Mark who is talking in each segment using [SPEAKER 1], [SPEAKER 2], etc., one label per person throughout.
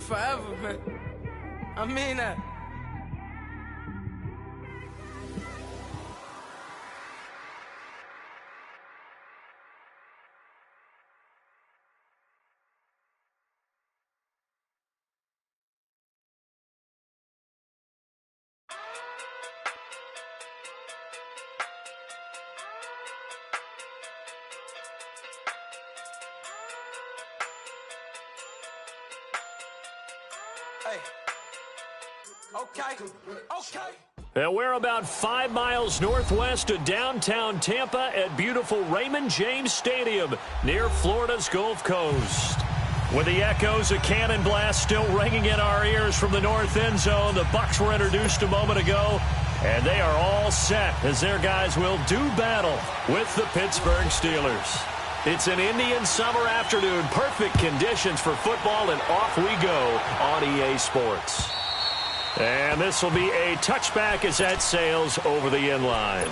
[SPEAKER 1] Forever, man. I mean that.
[SPEAKER 2] And we're about 5 miles northwest of downtown Tampa at beautiful Raymond James Stadium near Florida's Gulf Coast. With the echoes of cannon blast still ringing in our ears from the north end zone, the Bucs were introduced a moment ago, and they are all set as their guys will do battle with the Pittsburgh Steelers. It's an Indian summer afternoon, perfect conditions for football, and off we go on EA Sports. And this will be a touchback as that sails over the end line.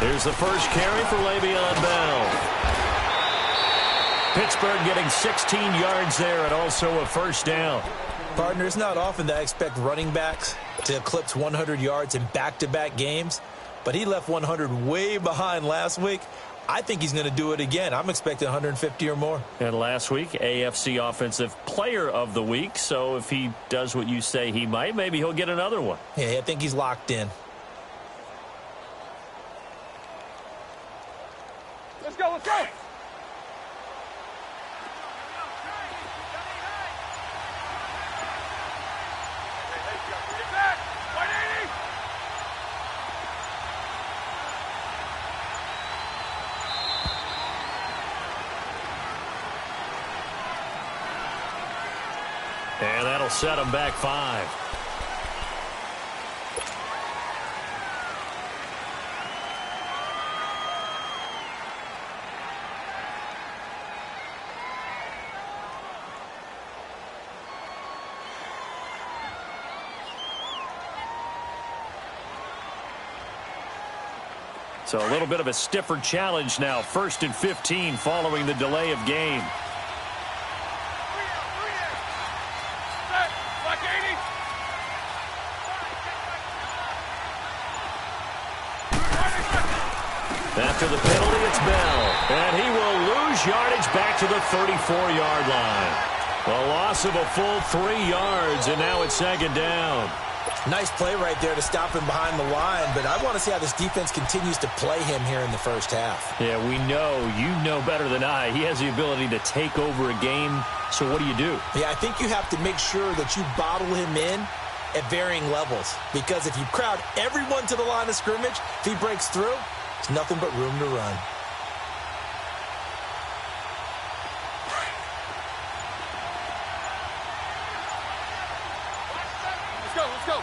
[SPEAKER 2] Here's the first carry for Le'Veon Bell. Pittsburgh getting 16 yards there and also a first down.
[SPEAKER 3] Partner, it's not often that I expect running backs to eclipse 100 yards in back-to-back games, but he left 100 way behind last week. I think he's going to do it again. I'm expecting 150 or more.
[SPEAKER 2] And last week, AFC Offensive Player of the Week, so if he does what you say he might, maybe he'll get another one.
[SPEAKER 3] Yeah, I think he's locked in.
[SPEAKER 1] Let's go, let's go!
[SPEAKER 2] And that'll set him back 5. So a little bit of a stiffer challenge now. 1st and 15 following the delay of game. After the penalty, it's Bell. And he will lose yardage back to the 34-yard line. A loss of a full 3 yards, and now it's 2nd down.
[SPEAKER 3] Nice play right there to stop him behind the line, but I want to see how this defense continues to play him here in the first half.
[SPEAKER 2] Yeah, we know. You know better than I. He has the ability to take over a game, so what do you do?
[SPEAKER 3] Yeah, I think you have to make sure that you bottle him in at varying levels, because if you crowd everyone to the line of scrimmage, if he breaks through, there's nothing but room to run.
[SPEAKER 1] Let's go.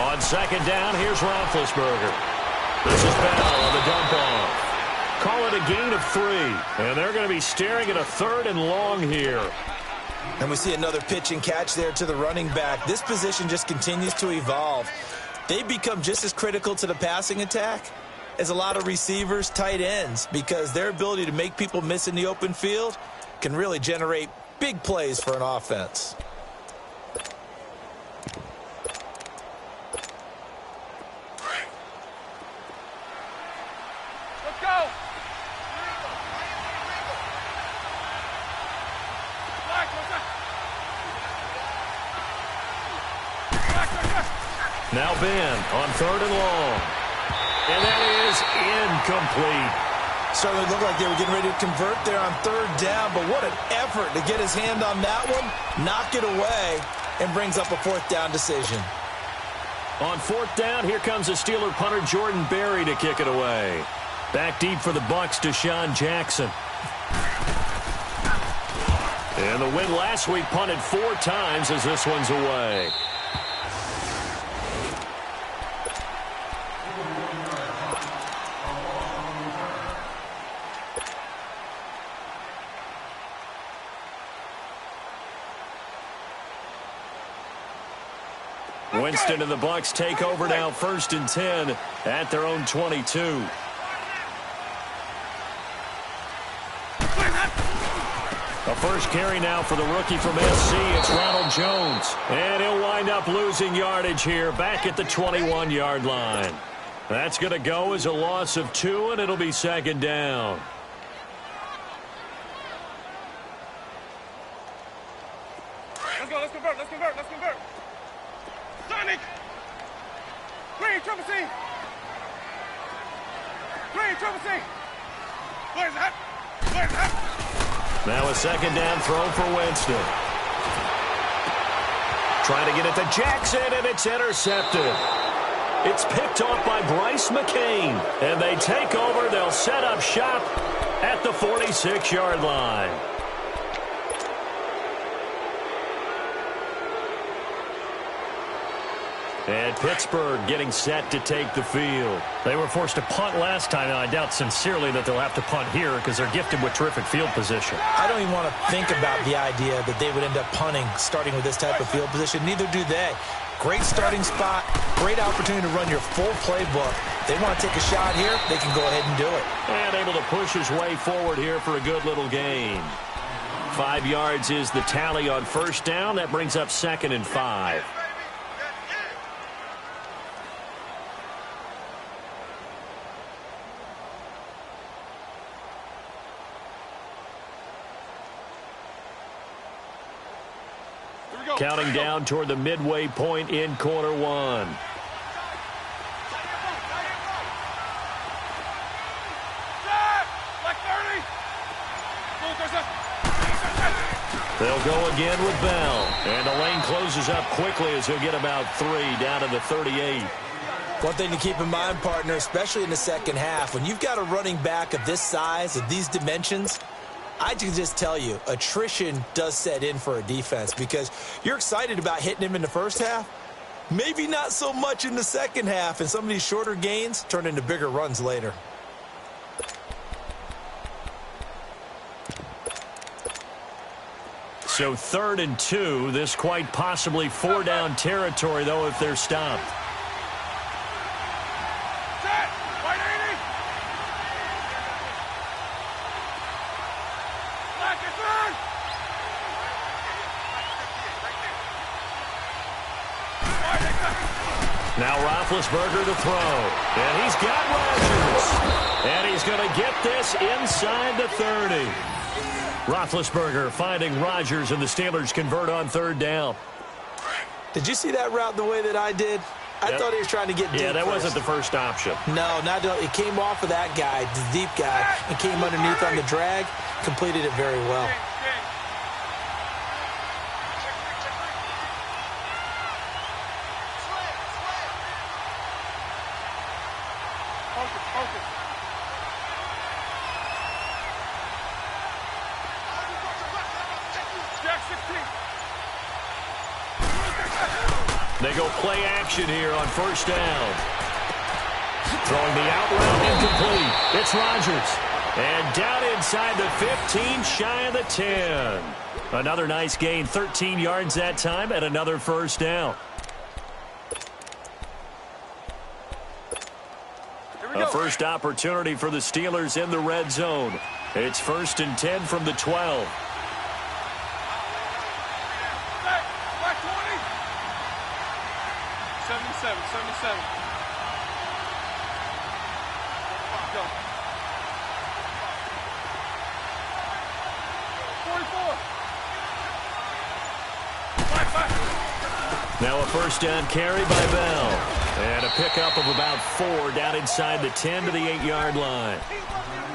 [SPEAKER 2] On 2nd down, here's Roethlisberger. This is Bell on the dump off. Call it a gain of 3. And they're going to be staring at a 3rd and long here.
[SPEAKER 3] And we see another pitch and catch there to the running back. This position just continues to evolve. They become just as critical to the passing attack as a lot of receivers, tight ends, because their ability to make people miss in the open field can really generate big plays for an offense.
[SPEAKER 1] Let's go!
[SPEAKER 2] Now Ben on 3rd and long. And that is incomplete.
[SPEAKER 3] Certainly looked like they were getting ready to convert there on 3rd down, but what an effort to get his hand on that one, knock it away, and brings up a fourth down decision.
[SPEAKER 2] On fourth down, here comes the Steeler punter Jordan Berry to kick it away. Back deep for the Bucs, Deshaun Jackson. And the Wind last week punted 4 times as this one's away. Winston and the Bucs take over now, 1st and 10 at their own 22. A first carry now for the rookie from SC. It's Ronald Jones. And he'll wind up losing yardage here back at the 21-yard line. That's going to go as a loss of 2, and it'll be 2nd down.
[SPEAKER 1] Let's go, let's convert, let's convert, let's convert. Sonic! Green, triple C! Green, triple C! Where's that? Where's that?
[SPEAKER 2] Now a 2nd down throw for Winston. Trying to get it to Jackson, and it's intercepted. It's picked off by Bryce McCain. And they take over. They'll set up shop at the 46-yard line. And Pittsburgh getting set to take the field. They were forced to punt last time, and I doubt sincerely that they'll have to punt here because they're gifted with terrific field position.
[SPEAKER 3] I don't even want to think about the idea that they would end up punting starting with this type of field position. Neither do they. Great starting spot, great opportunity to run your full playbook. They want to take a shot here, they can go ahead and do it.
[SPEAKER 2] And able to push his way forward here for a good little gain. 5 yards is the tally on 1st down. That brings up 2nd and 5. Counting down toward the midway point in quarter 1. They'll go again with Bell. And the lane closes up quickly as he'll get about 3 down to the 38.
[SPEAKER 3] One thing to keep in mind, partner, especially in the second half, when you've got a running back of this size, of these dimensions, I can just tell you, attrition does set in for a defense because you're excited about hitting him in the first half. Maybe not so much in the second half, and some of these shorter gains turn into bigger runs later.
[SPEAKER 2] So 3rd and 2, this quite possibly 4-down territory, though, if they're stopped. Now Roethlisberger to throw. And he's got Rodgers. And he's going to get this inside the 30. Roethlisberger finding Rodgers, and the Steelers convert on 3rd down.
[SPEAKER 3] Did you see that route the way that I did? I thought he was trying to get deep.
[SPEAKER 2] Yeah, that
[SPEAKER 3] first.
[SPEAKER 2] wasn't the first option.
[SPEAKER 3] No, not it came off of that guy, the deep guy, and came underneath on the drag. Completed it very well.
[SPEAKER 2] They go play action here on 1st down. Throwing the out route incomplete. It's Rodgers. And down inside the 15, shy of the 10. Another nice gain, 13 yards that time, and another 1st down. A first opportunity for the Steelers in the red zone. It's 1st and 10 from the 12. Now a 1st down carry by Bell. And a pickup of about 4 down inside the 10 to the 8-yard line.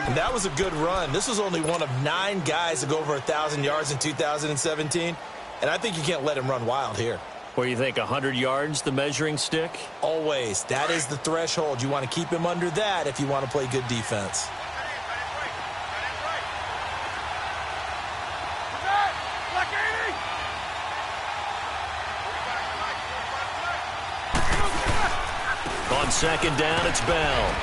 [SPEAKER 3] And that was a good run. This was only one of 9 guys to go over 1,000 yards in 2017. And I think you can't let him run wild here.
[SPEAKER 2] Where you think 100 yards, the measuring stick?
[SPEAKER 3] Always. That is the threshold. You want to keep him under that if you want to play good defense.
[SPEAKER 2] On second down, it's Bell.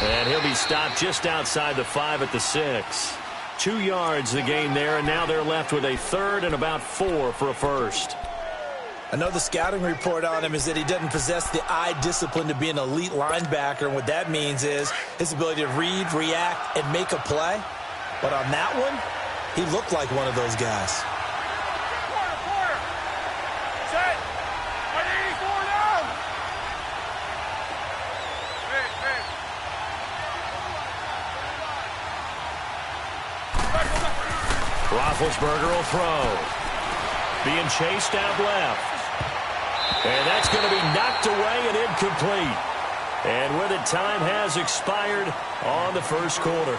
[SPEAKER 2] And he'll be stopped just outside the 5 at the 6. 2 yards the gain there, and now they're left with a 3rd and about 4 for a first.
[SPEAKER 3] Another scouting report on him is that he doesn't possess the eye discipline to be an elite linebacker. And what that means is his ability to read, react, and make a play. But on that one, he looked like one of those guys.
[SPEAKER 2] Roethlisberger will throw. Being chased out left. And that's going to be knocked away and incomplete. And with it, time has expired on the first quarter.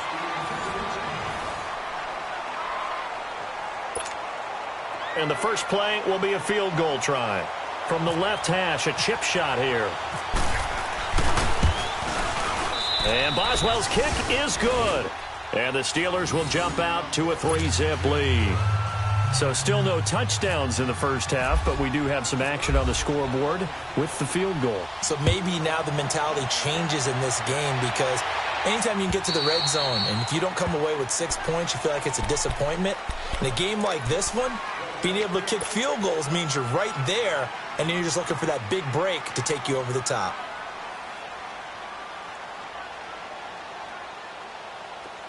[SPEAKER 2] And the first play will be a field goal try. From the left hash, a chip shot here. And Boswell's kick is good. And the Steelers will jump out to a 3-zip lead. So still no touchdowns in the first half, but we do have some action on the scoreboard with the field goal. So
[SPEAKER 3] maybe now the mentality changes in this game, because anytime you can get to the red zone, and if you don't come away with 6 points, you feel like it's a disappointment. In a game like this one, being able to kick field goals means you're right there, and then you're just looking for that big break to take you over the top.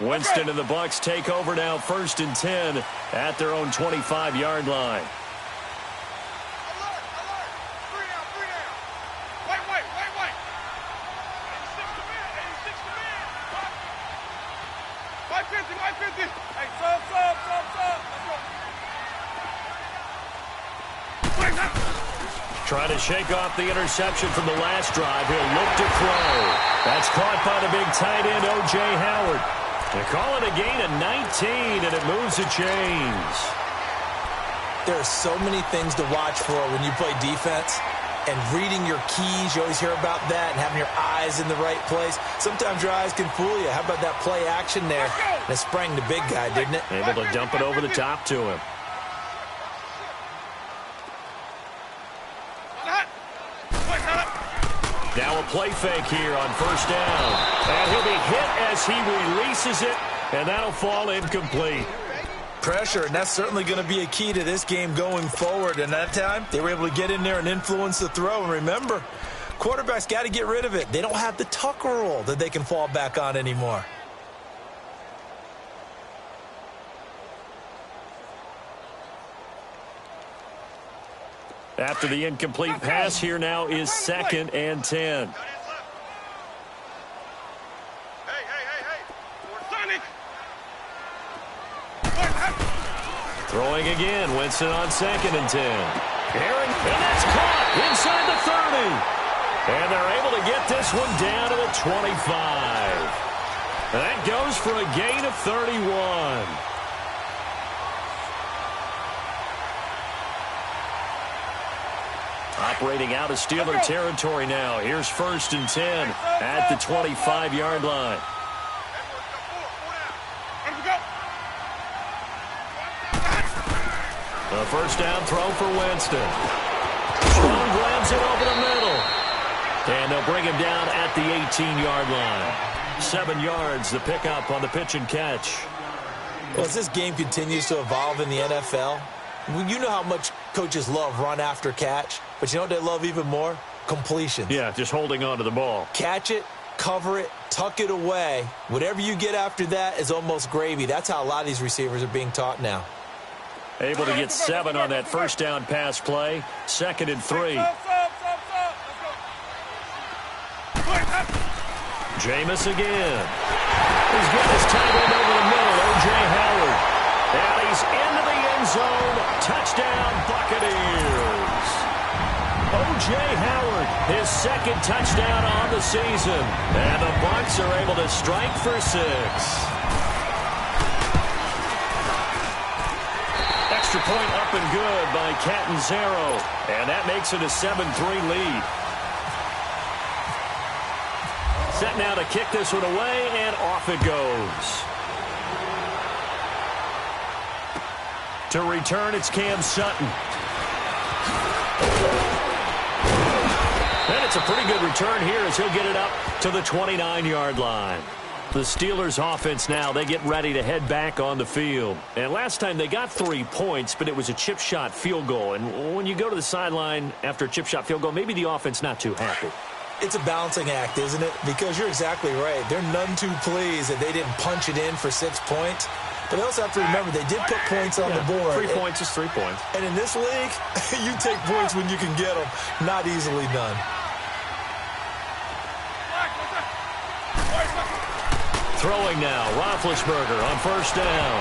[SPEAKER 2] Winston and the Bucs take over now, 1st and 10 at their own 25-yard line. Trying to shake off the interception from the last drive. He'll look to throw. That's caught by the big tight end, O.J. Howard. They call it a gain of 19, and it moves the chains.
[SPEAKER 3] There are so many things to watch for when you play defense. And reading your keys, you always hear about that, and having your eyes in the right place. Sometimes your eyes can fool you. How about that play action there? And it sprang the big guy, didn't it?
[SPEAKER 2] Able to dump it over the top to him. Now a play fake here on 1st down. And he'll be hit as he releases it, and that'll fall incomplete.
[SPEAKER 3] Pressure, and that's certainly going to be a key to this game going forward. And that time, they were able to get in there and influence the throw. And remember, quarterbacks got to get rid of it. They don't have the tuck rule that they can fall back on anymore.
[SPEAKER 2] After the incomplete pass, here now is 2nd and 10. Throwing again, Winston on 2nd and 10. And that's caught inside the 30. And they're able to get this one down to the 25. That goes for a gain of 31. Operating out of Steeler territory now. Here's 1st and 10 at the 25-yard line. A 1st down throw for Winston. Strong grabs it over the middle. And they'll bring him down at the 18-yard line. 7 yards, the pickup on the pitch and catch.
[SPEAKER 3] Well, as this game continues to evolve in the NFL, you know how much coaches love run after catch, but you know what they love even more? Completions.
[SPEAKER 2] Yeah, just holding on to the ball.
[SPEAKER 3] Catch it, cover it, tuck it away. Whatever you get after that is almost gravy. That's how a lot of these receivers are being taught now.
[SPEAKER 2] Able to get 7 on that 1st down pass play. 2nd and 3. Jameis again. He's getting his tight end over the middle. O.J. Howard. And he's into the end zone. Touchdown, Buccaneers. O.J. Howard, his 2nd touchdown on the season. And the Bucs are able to strike for 6. Extra Three-point up and good by Catanzaro. And that makes it a 7-3 lead. Set now to kick this one away, and off it goes. To return, it's Cam Sutton. And it's a pretty good return here as he'll get it up to the 29-yard line. The Steelers offense now, they get ready to head back on the field. And last time they got 3 points, but it was a chip shot field goal. And when you go to the sideline after a chip shot field goal, maybe the offense not too happy.
[SPEAKER 3] It's a balancing act, isn't it? Because you're exactly right. They're none too pleased that they didn't punch it in for 6 points. But they also have to remember they did put points on the board.
[SPEAKER 2] 3 points is 3 points.
[SPEAKER 3] And in this league, you take points when you can get them. Not easily done.
[SPEAKER 2] Throwing now, Roethlisberger on first down.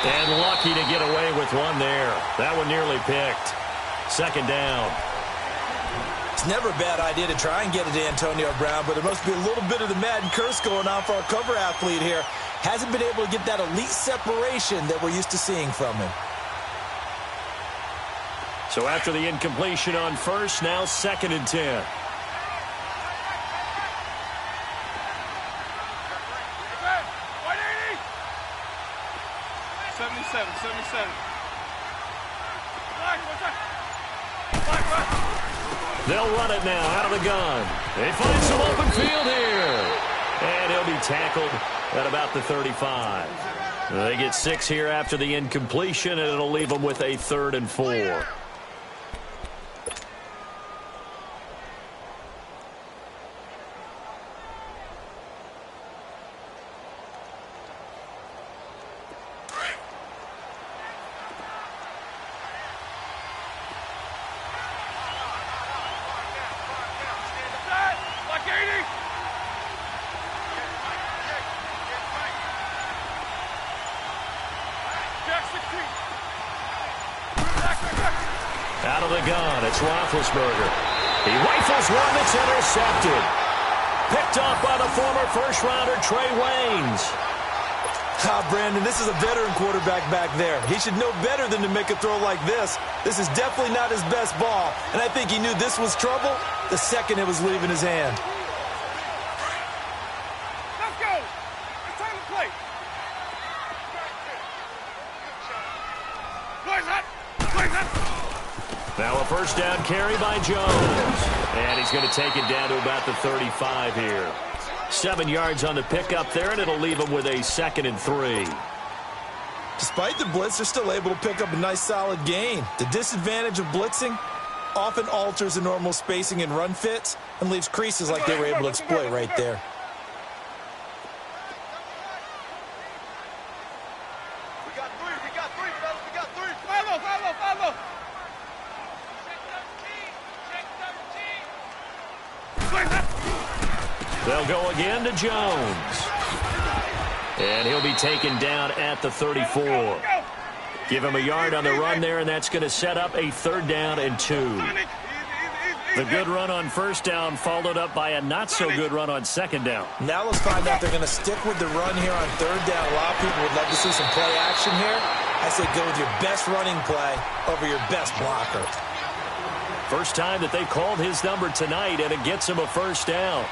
[SPEAKER 2] And lucky to get away with one there. That one nearly picked. Second down.
[SPEAKER 3] It's never a bad idea to try and get it to Antonio Brown, but there must be a little bit of the Madden curse going on for our cover athlete here. Hasn't been able to get that elite separation that we're used to seeing from him.
[SPEAKER 2] So after the incompletion on first, now 2nd and 10.
[SPEAKER 1] 77.
[SPEAKER 2] They'll run it now out of the gun. They find some open field here. And he'll be tackled at about the 35. They get 6 here after the incompletion, and it'll leave them with a 3rd and 4. Out of the gun, it's Roethlisberger. He rifles one that's intercepted. Picked off by the former first-rounder Trey Waynes.
[SPEAKER 3] Brandon, this is a veteran quarterback back there. He should know better than to make a throw like this. This is definitely not his best ball, and I think he knew this was trouble the second it was leaving his hand.
[SPEAKER 1] Let's go. It's time to play.
[SPEAKER 2] Now a first down carry by Jones. And he's going to take it down to about the 35 here. 7 yards on the pickup there, and it'll leave him with a 2nd and 3.
[SPEAKER 3] Despite the blitz, they're still able to pick up a nice solid gain. The disadvantage of blitzing often alters the normal spacing and run fits and leaves creases like they were able to exploit right there.
[SPEAKER 1] We got three, fellas. We got three. Follow.
[SPEAKER 2] They'll go again to Jones. And he'll be taken down at the 34. Give him a yard on the run there, and that's going to set up a 3rd down and 2. The good run on first down followed up by a not-so-good run on 2nd down.
[SPEAKER 3] Now let's find out if they're going to stick with the run here on 3rd down. A lot of people would love to see some play action here. I say go with your best running play over your best blocker.
[SPEAKER 2] First time that they called his number tonight, and it gets him a first down.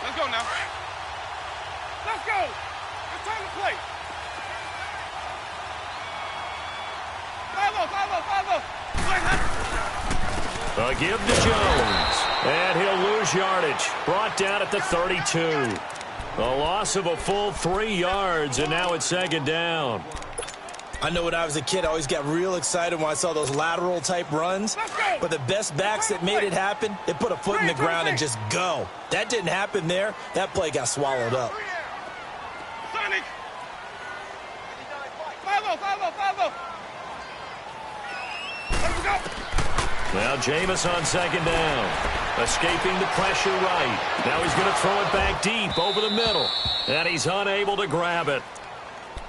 [SPEAKER 1] Let's go now. Let's go. It's time to play. Follow.
[SPEAKER 2] A give to Jones. And he'll lose yardage. Brought down at the 32. A loss of a full 3 yards, and now it's 2nd down.
[SPEAKER 3] I know when I was a kid, I always got real excited when I saw those lateral-type runs. But the best backs that made it happen, they put a foot in the ground and just go. That didn't happen there. That play got swallowed up.
[SPEAKER 1] Sonic. Follow. Let's go.
[SPEAKER 2] Now Jameis on 2nd down. Escaping the pressure right. Now he's going to throw it back deep over the middle. And he's unable to grab it.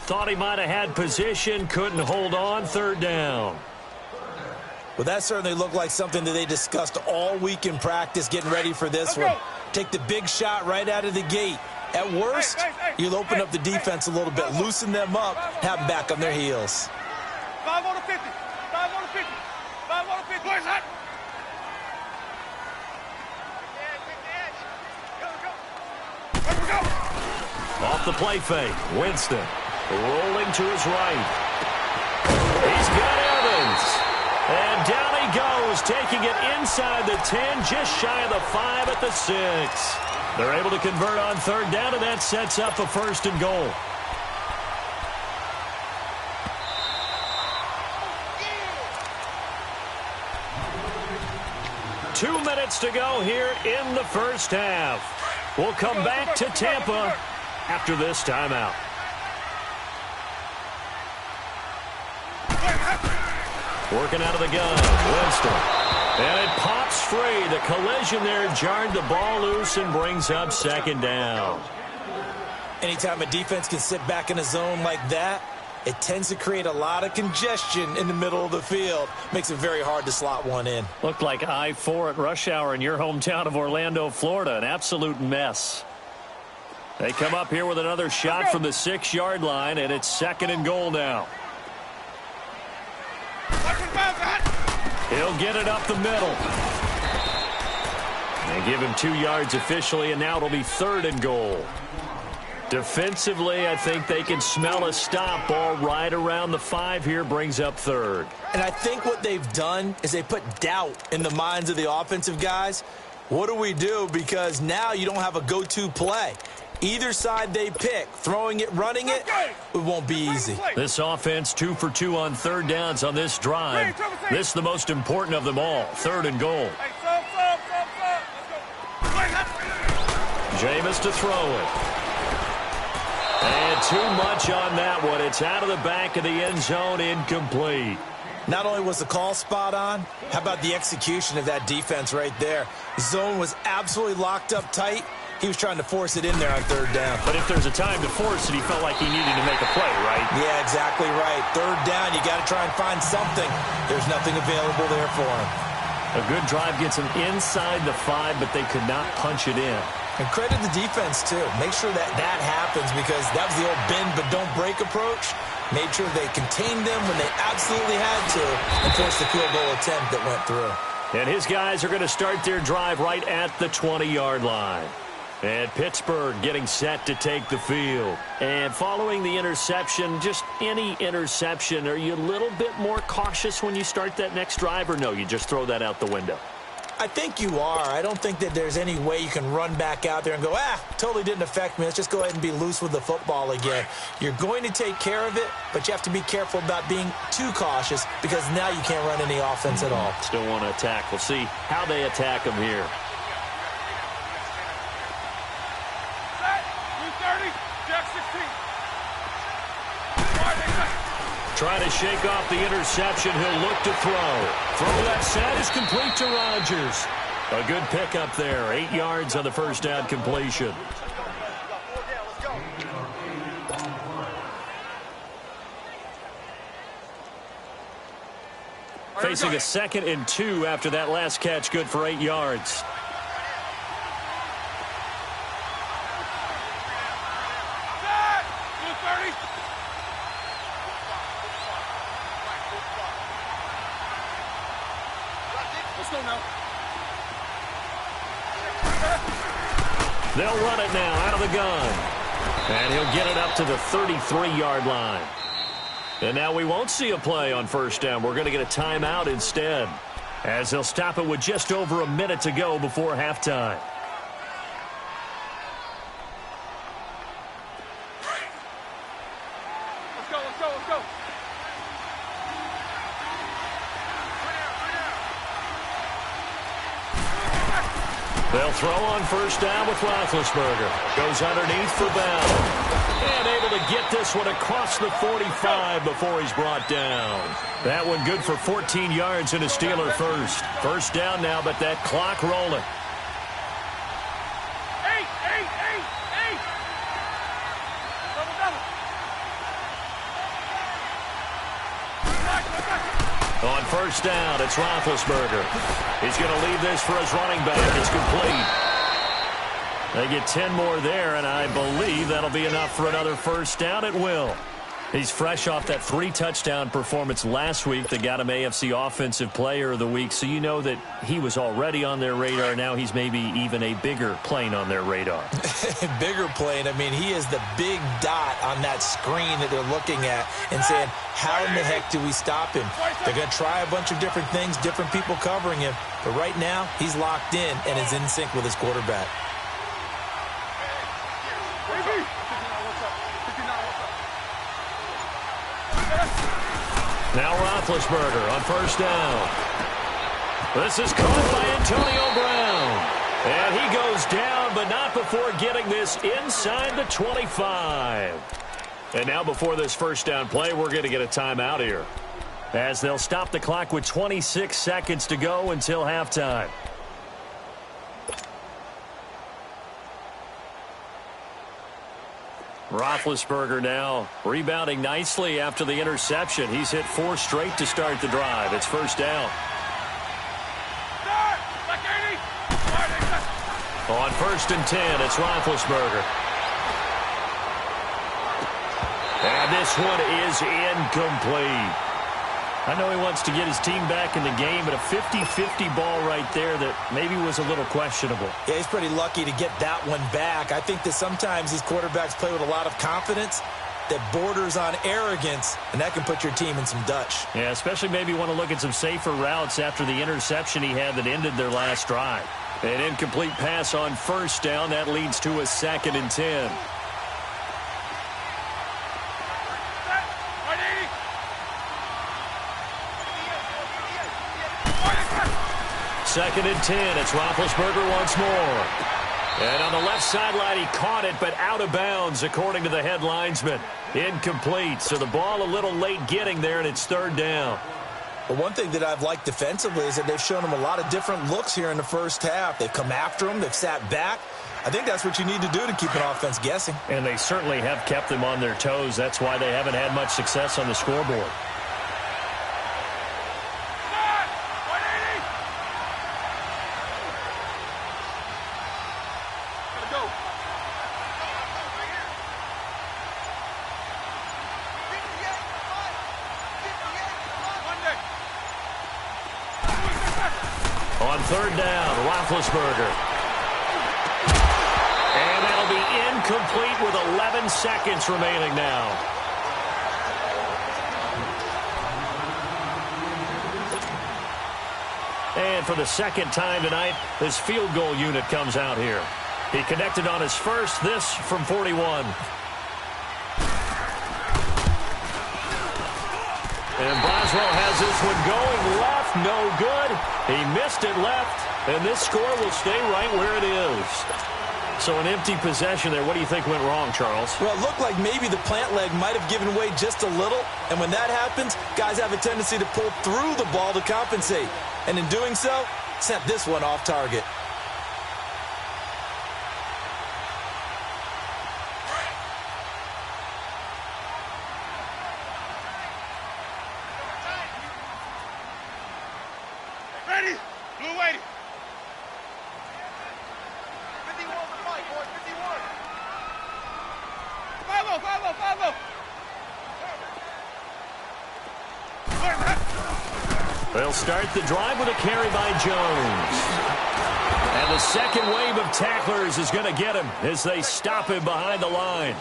[SPEAKER 2] Thought he might have had position. Couldn't hold on. 3rd down.
[SPEAKER 3] Well, that certainly looked like something that they discussed all week in practice getting ready for this one. Take the big shot right out of the gate. At worst, you'll open up the defense a little bit, loosen them up, have them back on their heels.
[SPEAKER 1] 5 on the 50. 5 on the 50. 5 on the 50. Where's that?
[SPEAKER 2] Off the play fake, Winston rolling to his right. He's got Evans. And down he goes, taking it inside the 10, just shy of the 5 at the 6. They're able to convert on third down, and that sets up a 1st and goal. Two minutes to go here in the first half. We'll come back to Tampa after this timeout. Working out of the gun, Winston. And it pops free. The collision there jarred the ball loose and brings up 2nd down.
[SPEAKER 3] Anytime a defense can sit back in a zone like that, it tends to create a lot of congestion in the middle of the field. Makes it very hard to slot one in.
[SPEAKER 2] Looked like I-4 at rush hour in your hometown of Orlando, Florida. An absolute mess. They come up here with another shot from the 6-yard line, and it's 2nd and goal now. He'll get it up the middle. They give him 2 yards officially, and now it'll be 3rd and goal. Defensively, I think they can smell a stop. Ball right around the 5 here, brings up 3rd.
[SPEAKER 3] And I think what they've done is they put doubt in the minds of the offensive guys. What do we do? Because now you don't have a go-to play. Either side they pick, throwing it, running it, it won't be easy.
[SPEAKER 2] This offense 2 for 2 on 3rd downs on this drive. This is the most important of them all, 3rd and goal. Jameis to throw it. And too much on that one. It's out of the back of the end zone, incomplete.
[SPEAKER 3] Not only was the call spot on, how about the execution of that defense right there? The zone was absolutely locked up tight. He was trying to force it in there on 3rd down.
[SPEAKER 2] But if there's a time to force it, he felt like he needed to make a play, right?
[SPEAKER 3] Yeah, exactly right. 3rd down, you got to try and find something. There's nothing available there for him.
[SPEAKER 2] A good drive gets him inside the 5, but they could not punch it in.
[SPEAKER 3] And credit the defense, too. Make sure that that happens, because that was the old bend but don't break approach. Made sure they contained them when they absolutely had to and forced the field goal attempt that went through.
[SPEAKER 2] And his guys are going to start their drive right at the 20-yard line. And Pittsburgh getting set to take the field. And following the interception, just any interception, are you a little bit more cautious when you start that next drive, or no, you just throw that out the window?
[SPEAKER 3] I think you are. I don't think that there's any way you can run back out there and go, totally didn't affect me. Let's just go ahead and be loose with the football again. You're going to take care of it, but you have to be careful about being too cautious, because now you can't run any offense at all.
[SPEAKER 2] Still want to attack. We'll see how they attack them here. Trying to shake off the interception. He'll look to throw. Throw that set is complete to Rodgers. A good pickup there. 8 yards on the first down completion. Facing a 2nd and 2 after that last catch. Good for 8 yards. They'll run it now out of the gun. And he'll get it up to the 33-yard line. And now we won't see a play on 1st down. We're going to get a timeout instead, as they'll stop it with just over a minute to go before halftime.
[SPEAKER 1] Let's go.
[SPEAKER 2] They'll throw on 1st down with Roethlisberger. Goes underneath for Bell. And able to get this one across the 45 before he's brought down. That one good for 14 yards and a Steeler first. 1st down now, but that clock rolling. On first down, it's Roethlisberger. He's going to leave this for his running back. It's complete. They get 10 more there, and I believe that'll be enough for another first down. It will. He's fresh off that 3-touchdown performance last week that got him AFC Offensive Player of the Week, so you know that he was already on their radar. Now he's maybe even a bigger plane on their radar.
[SPEAKER 3] Bigger plane. I mean, he is the big dot on that screen that they're looking at and saying, how in the heck do we stop him? They're going to try a bunch of different things, different people covering him, but right now he's locked in and is in sync with his quarterback.
[SPEAKER 2] Now Roethlisberger on first down. This is caught by Antonio Brown. And he goes down, but not before getting this inside the 25. And now before this first down play, we're going to get a timeout here, as they'll stop the clock with 26 seconds to go until halftime. Roethlisberger now rebounding nicely after the interception. He's hit 4 straight to start the drive. It's first down. On first and 10, it's Roethlisberger. And this one is incomplete. I know he wants to get his team back in the game, but a 50-50 ball right there that maybe was a little questionable.
[SPEAKER 3] Yeah, he's pretty lucky to get that one back. I think that sometimes these quarterbacks play with a lot of confidence that borders on arrogance, and that can put your team in some Dutch.
[SPEAKER 2] Yeah, especially maybe want to look at some safer routes after the interception he had that ended their last drive. An incomplete pass on first down. That leads to a 2nd and 10. Second and 10. It's Roethlisberger once more. And on the left sideline, he caught it, but out of bounds, according to the head linesman. Incomplete. So the ball a little late getting there, and it's 3rd down.
[SPEAKER 3] But one thing that I've liked defensively is that they've shown him a lot of different looks here in the first half. They've come after him. They've sat back. I think that's what you need to do to keep an offense guessing.
[SPEAKER 2] And they certainly have kept them on their toes. That's why they haven't had much success on the scoreboard. On 3rd down, Roethlisberger. And that'll be incomplete with 11 seconds remaining now. And for the second time tonight, this field goal unit comes out here. He connected on his first, this from 41. And Boswell has this one going left, no good. He missed it left, and this score will stay right where it is. So an empty possession there. What do you think went wrong, Charles?
[SPEAKER 3] Well, it looked like maybe the plant leg might have given way just a little, and when that happens, guys have a tendency to pull through the ball to compensate. And in doing so, sent this one off target.
[SPEAKER 1] Ready? Blue waiting.
[SPEAKER 4] 51 to fight, boys. 51.
[SPEAKER 1] 5-0, 5-0, 5-0.
[SPEAKER 2] They'll start the drive with a carry by Jones. And the second wave of tacklers is going to get him as they stop him behind the line.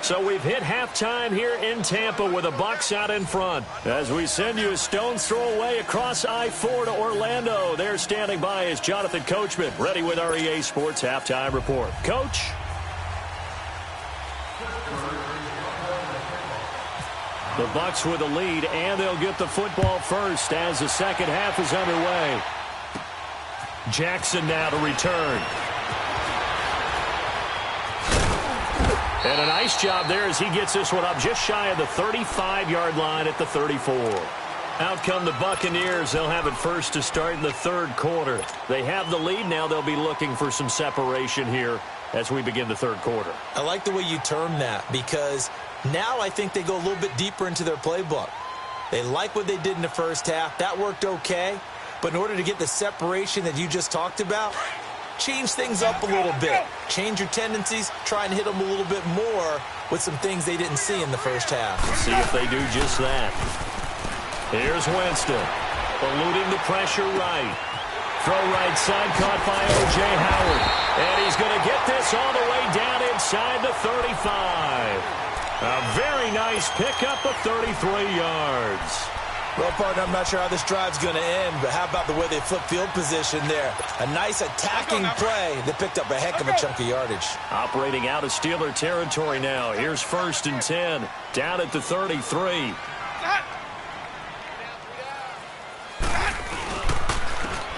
[SPEAKER 2] So we've hit halftime here in Tampa with the Bucs out in front. As we send you a stone's throw away across I-4 to Orlando. There standing by is Jonathan Coachman, ready with our EA Sports Halftime Report. Coach? The Bucs with the lead, and they'll get the football first as the second half is underway. Jackson now to return. And a nice job there as he gets this one up just shy of the 35-yard line at the 34. Out come the Buccaneers. They'll have it first to start in the 3rd quarter. They have the lead. Now they'll be looking for some separation here as we begin the 3rd quarter.
[SPEAKER 3] I like the way you term that, because now I think they go a little bit deeper into their playbook. They like what they did in the first half. That worked okay. But in order to get the separation that you just talked about, change things up a little bit. Change your tendencies. Try and hit them a little bit more with some things they didn't see in the first half.
[SPEAKER 2] See if they do just that. Here's Winston. Eluding the pressure right. Throw right side caught by O.J. Howard. And he's going to get this all the way down inside the 35. A very nice pickup of 33 yards.
[SPEAKER 3] Well, partner, I'm not sure how this drive's going to end, but how about the way they flip field position there? A nice attacking play that picked up a heck of a chunk of yardage.
[SPEAKER 2] Operating out of Steeler territory now. Here's 1st and 10. Down at the 33.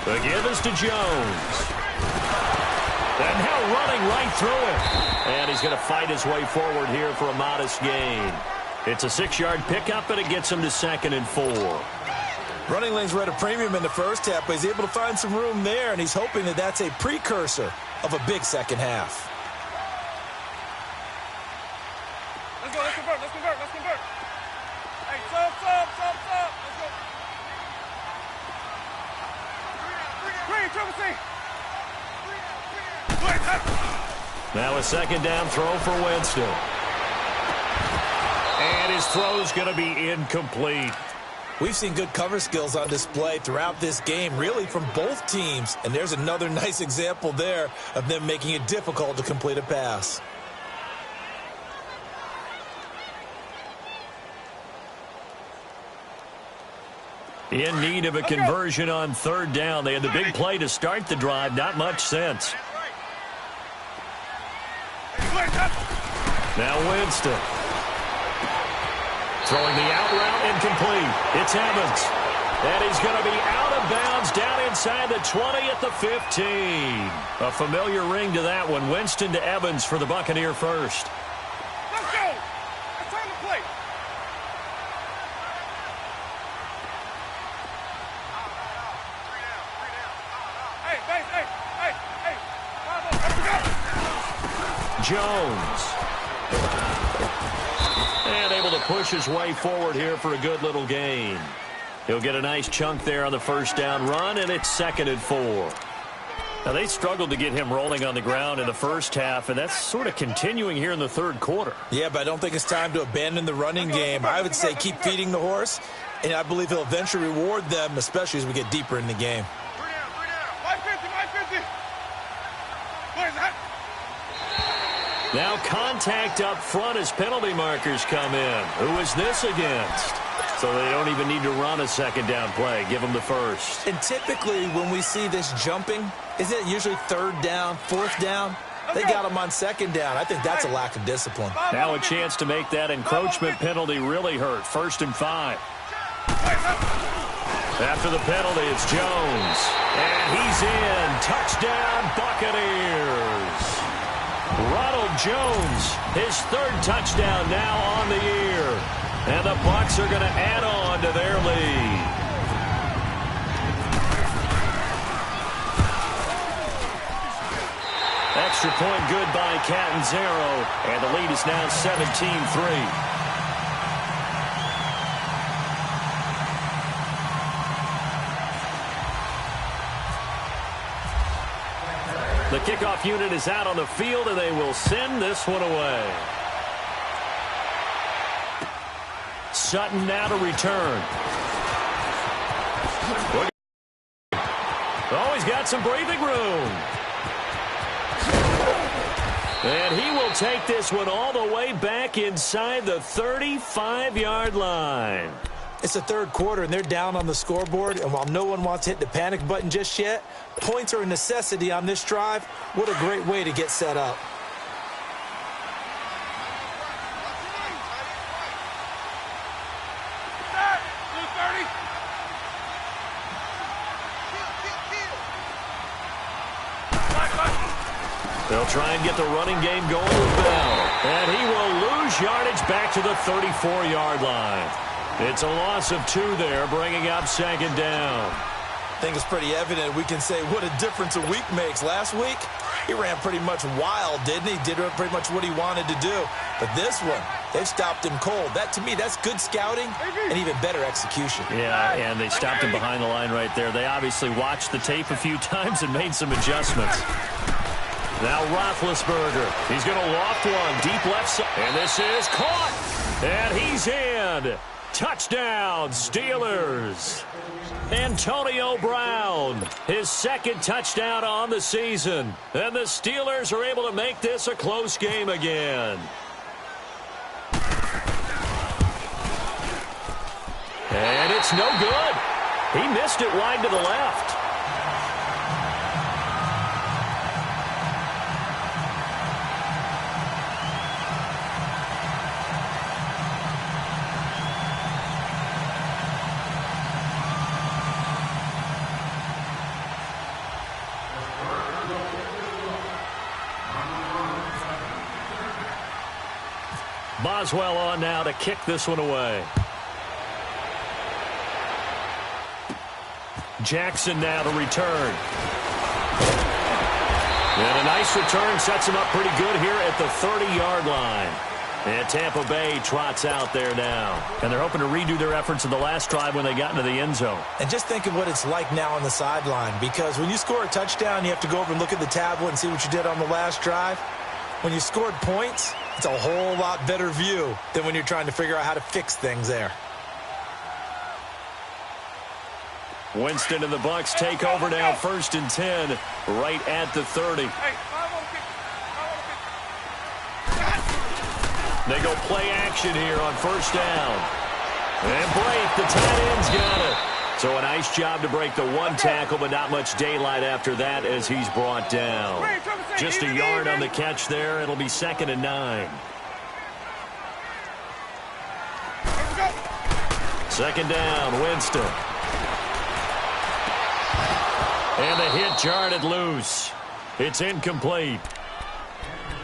[SPEAKER 2] The give is to Jones. And now running right through it. And he's going to fight his way forward here for a modest gain. It's a 6-yard pickup, and it gets him to 2nd and 4.
[SPEAKER 3] Running lanes were at a premium in the first half, but he's able to find some room there, and he's hoping that that's a precursor of a big second half.
[SPEAKER 1] Let's go, let's convert, let's convert, let's convert. Hey, sub. Let's go. Green, triple C.
[SPEAKER 2] Now a 2nd down throw for Winston. And his throw's going to be incomplete.
[SPEAKER 3] We've seen good cover skills on display throughout this game, really from both teams. And there's another nice example there of them making it difficult to complete a pass.
[SPEAKER 2] In need of a conversion on 3rd down. They had the big play to start the drive. Not much sense. Now Winston. Throwing the out route incomplete. It's Evans. And he's going to be out of bounds down inside the 20 at the 15. A familiar ring to that one. Winston to Evans for the Buccaneer first.
[SPEAKER 1] Let's go. It's time to play.
[SPEAKER 2] Jones. And able to push his way forward here for a good little gain. He'll get a nice chunk there on the 1st down run, and it's 2nd and 4. Now, they struggled to get him rolling on the ground in the first half, and that's sort of continuing here in the 3rd quarter.
[SPEAKER 3] Yeah, but I don't think it's time to abandon the running game. I would say keep feeding the horse, and I believe he'll eventually reward them, especially as we get deeper in the game.
[SPEAKER 1] 550. Where's that?
[SPEAKER 2] Now contact up front as penalty markers come in. Who is this against? So they don't even need to run a 2nd down play. Give them the 1st.
[SPEAKER 3] And typically when we see this jumping, isn't it usually 3rd down, 4th down? They got him on 2nd down. I think that's a lack of discipline.
[SPEAKER 2] Now a chance to make that encroachment penalty really hurt. 1st and 5. After the penalty, it's Jones. And he's in. Touchdown, Buccaneers. Ronald Jones, his 3rd touchdown now on the year. And the Bucs are going to add on to their lead. Extra point good by Catanzaro. And the lead is now 17-3. The kickoff unit is out on the field, and they will send this one away. Sutton now to return. Oh, he's got some breathing room. And he will take this one all the way back inside the 35-yard line.
[SPEAKER 3] It's the 3rd quarter, and they're down on the scoreboard. And while no one wants to hit the panic button just yet, points are a necessity on this drive. What a great way to get set up.
[SPEAKER 2] They'll try and get the running game going with Bell. And he will lose yardage back to the 34-yard line. It's a loss of 2 there, bringing up 2nd down.
[SPEAKER 3] I think it's pretty evident we can say what a difference a week makes. Last week, He ran pretty much wild, didn't he? Did pretty much what he wanted to do. But this one, they've stopped him cold. That, to me, that's good scouting and even better execution.
[SPEAKER 2] Yeah, and they stopped him behind the line right there. They obviously watched the tape a few times and made some adjustments. Now Roethlisberger. He's going to loft one deep left side. And this is caught. And he's in. Touchdown, Steelers. Antonio Brown, his second touchdown on the season. And the Steelers are able to make this a close game again. And it's no good. He missed it wide to the left. Boswell on now to kick this one away. Jackson now to return. And a nice return sets him up pretty good here at the 30-yard line. And Tampa Bay trots out there now. And they're hoping to redo their efforts in the last drive when they got into the end zone.
[SPEAKER 3] And just think of what it's like now on the sideline, because when you score a touchdown, you have to go over and look at the tablet and see what you did on the last drive. When you scored points, it's a whole lot better view than when you're trying to figure out how to fix things there.
[SPEAKER 2] Winston and the Bucs take over now, 1st and 10, right at the 30. They go play action here on 1st down. And Blake, the tight end's got it. So a nice job to break the one tackle, but not much daylight after that as he's brought down. Just a yard on the catch there. It'll be 2nd and 9. 2nd down, Winston. And the hit jarred it loose. It's incomplete.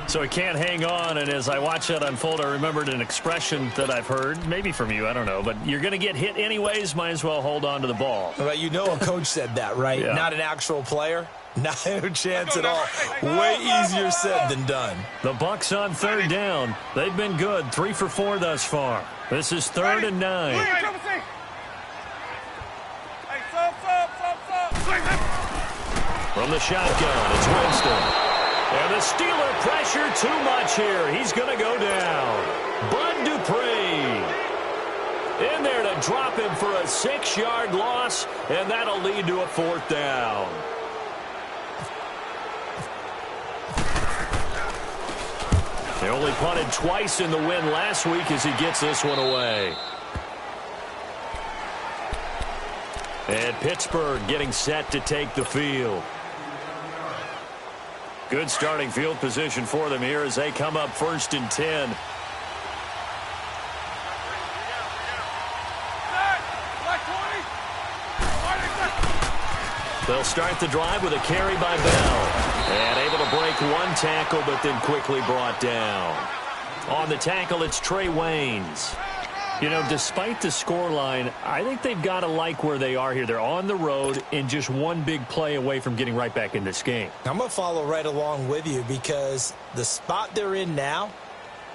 [SPEAKER 2] So he can't hang on, and as I watch that unfold, I remembered an expression that I've heard, maybe from you, I don't know, but you're going to get hit anyways, might as well hold on to the ball.
[SPEAKER 3] Well, you know a coach said that, right?
[SPEAKER 2] Yeah.
[SPEAKER 3] Not an actual player. Not a chance at all. Way easier said than done.
[SPEAKER 2] The Bucs on 3rd down. They've been good, 3 for 4 thus far. This is 3rd and 9. From the shotgun, it's Winston. And the Steeler pressure too much here. He's going to go down. Bud Dupree in there to drop him for a 6-yard loss, and that'll lead to a 4th down. They only punted twice in the win last week as he gets this one away. And Pittsburgh getting set to take the field. Good starting field position for them here as they come up 1st and 10. They'll start the drive with a carry by Bell. And able to break one tackle, but then quickly brought down. On the tackle, it's Trey Waynes. You know, despite the scoreline, I think they've got to like where they are here. They're on the road and just one big play away from getting right back in this game.
[SPEAKER 3] I'm going to follow right along with you because the spot they're in now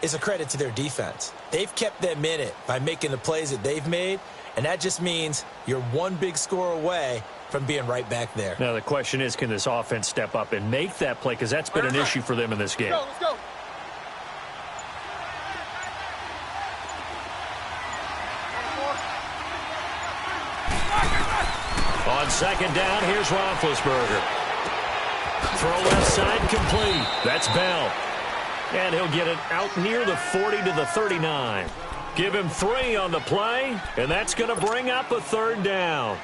[SPEAKER 3] is a credit to their defense. They've kept them in it by making the plays that they've made, and that just means you're one big score away from being right back there.
[SPEAKER 2] Now, the question is, can this offense step up and make that play? Because that's been an issue for them in this game.
[SPEAKER 1] Let's go.
[SPEAKER 2] On 2nd down, here's Roethlisberger. Throw left side complete. That's Bell. And he'll get it out near the 40 to the 39. Give him 3 on the play, and that's going to bring up a 3rd down.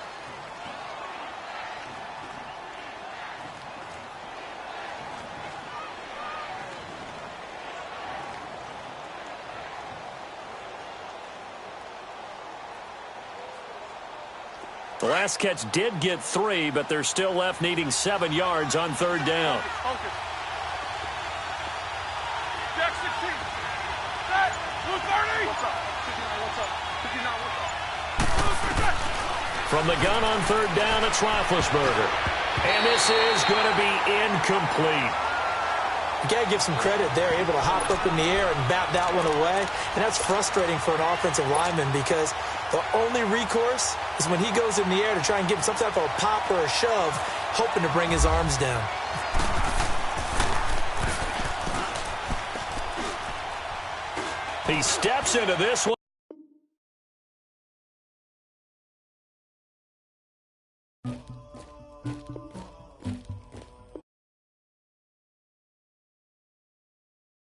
[SPEAKER 2] The last catch did get 3, but they're still left needing 7 yards on 3rd down.
[SPEAKER 1] Focus. Jack 16. Set. Blue 30. What's up? 59, what's up? 59, what's up?
[SPEAKER 2] From the gun on 3rd down, it's Roethlisberger. And this is going to be incomplete.
[SPEAKER 3] You got to give some credit there, able to hop up in the air and bat that one away. And that's frustrating for an offensive lineman because the only recourse is when he goes in the air to try and give him some type of a pop or a shove, hoping to bring his arms down.
[SPEAKER 2] He steps into this one.